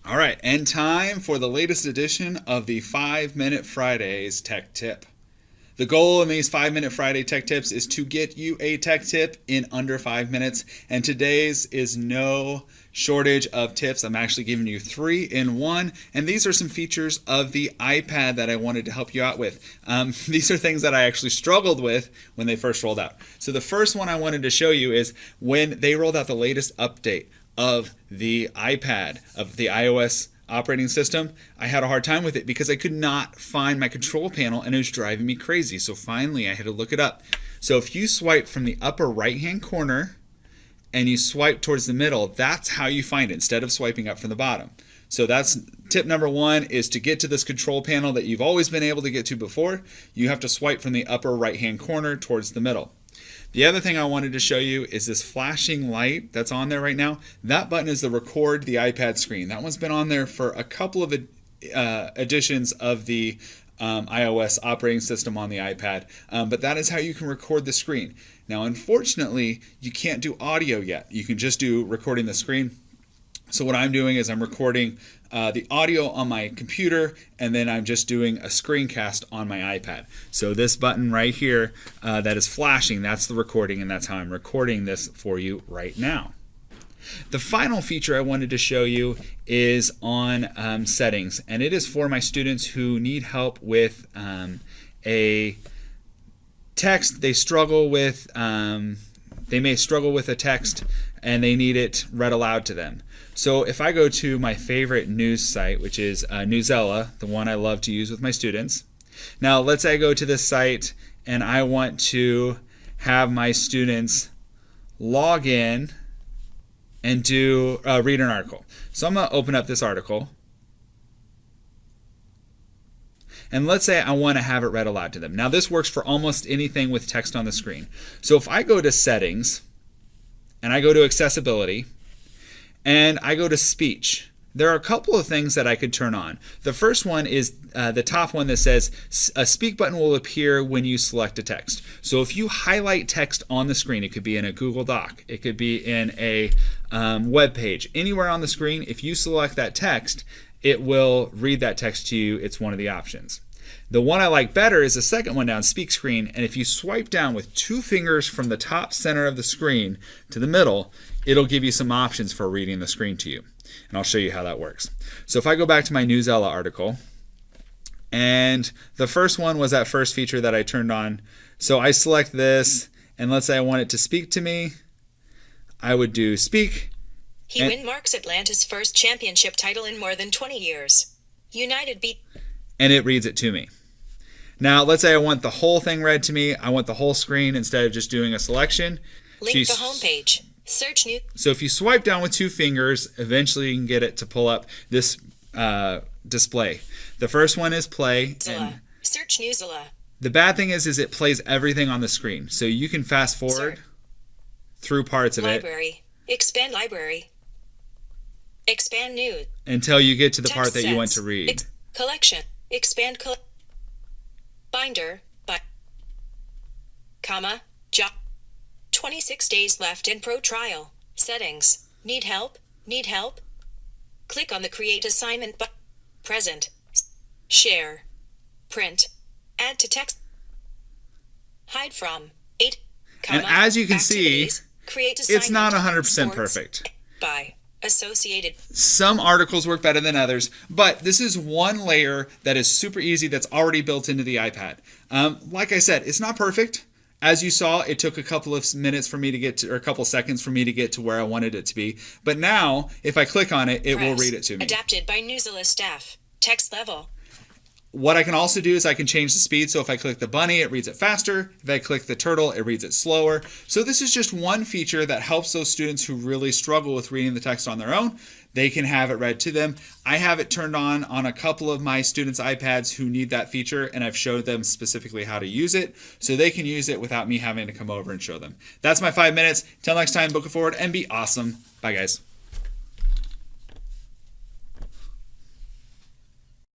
All right, and time for the latest edition of the 5-Minute Fridays Tech Tip. The goal in these 5-Minute Friday Tech Tips is to get you a tech tip in under 5 minutes, and today's is no shortage of tips. I'm actually giving you 3 in 1, and these are some features of the iPad that I wanted to help you out with. These are things that I actually struggled with when they first rolled out. So the first one I wanted to show you is when they rolled out the latest update of the iPad, of the iOS operating system. I had a hard time with it because I could not find my control panel and it was driving me crazy. So finally I had to look it up. So if you swipe from the upper right hand corner and you swipe towards the middle, that's how you find it instead of swiping up from the bottom. So that's tip number 1, is to get to this control panel that you've always been able to get to before. You have to swipe from the upper right hand corner towards the middle. The other thing I wanted to show you is this flashing light that's on there right now. That button is the record the iPad screen. That one's been on there for a couple of editions of the iOS operating system on the iPad, but that is how you can record the screen. Now, unfortunately, you can't do audio yet. You can just do recording the screen. So what I'm doing is I'm recording the audio on my computer, and then I'm just doing a screencast on my iPad. So this button right here that is flashing, that's the recording, and that's how I'm recording this for you right now. The final feature I wanted to show you is on settings, and it is for my students who need help with a text. They struggle with, they may struggle with a text and they need it read aloud to them. So if I go to my favorite news site, which is Newsella, the one I love to use with my students. Now let's say I go to this site and I want to have my students log in and do read an article. So I'm going to open up this article. And let's say I want to have it read aloud to them. Now this works for almost anything with text on the screen. So if I go to settings and I go to accessibility and I go to speech, there are a couple of things that I could turn on. The first one is the top one that says a speak button will appear when you select a text. So if you highlight text on the screen, it could be in a Google Doc, it could be in a web page, anywhere on the screen, if you select that text, it will read that text to you. It's one of the options. The one I like better is the second one down, speak screen, and if you swipe down with 2 fingers from the top center of the screen to the middle, it'll give you some options for reading the screen to you. And I'll show you how that works. So if I go back to my Newsella article, and the first one was that first feature that I turned on. So I select this, and let's say I want it to speak to me. I would do speak. He win marks Atlanta's first championship title in more than 20 years. United beat. And it reads it to me. Now, let's say I want the whole thing read to me. I want the whole screen instead of just doing a selection. Link the homepage. Search new. So if you swipe down with 2 fingers, eventually you can get it to pull up this display. The first one is play. And search Newsella. The bad thing is it plays everything on the screen. So you can fast forward through parts of library. Expand library. Expand new. Until you get to the part that you want to read. Collection. Expand binder. Comma. Job. 26 days left in pro trial. Settings. Need help? Need help? Click on the create assignment button. Present. Share. Print. Add to text. Hide from. 8. And as you can see, it's not 100% perfect. By associated. Some articles work better than others, but this is one layer that is super easy that's already built into the iPad. Like I said, it's not perfect. As you saw, it took a couple of minutes for me to get to, or a couple seconds for me to get to where I wanted it to be. But now, if I click on it, it will read it to me. Adapted by Newsella staff. Text level. What I can also do is I can change the speed. So if I click the bunny, it reads it faster. If I click the turtle, it reads it slower. So this is just one feature that helps those students who really struggle with reading the text on their own. They can have it read to them. I have it turned on a couple of my students' iPads who need that feature, and I've showed them specifically how to use it so they can use it without me having to come over and show them. That's my 5 minutes. Till next time, book it forward and be awesome. Bye, guys.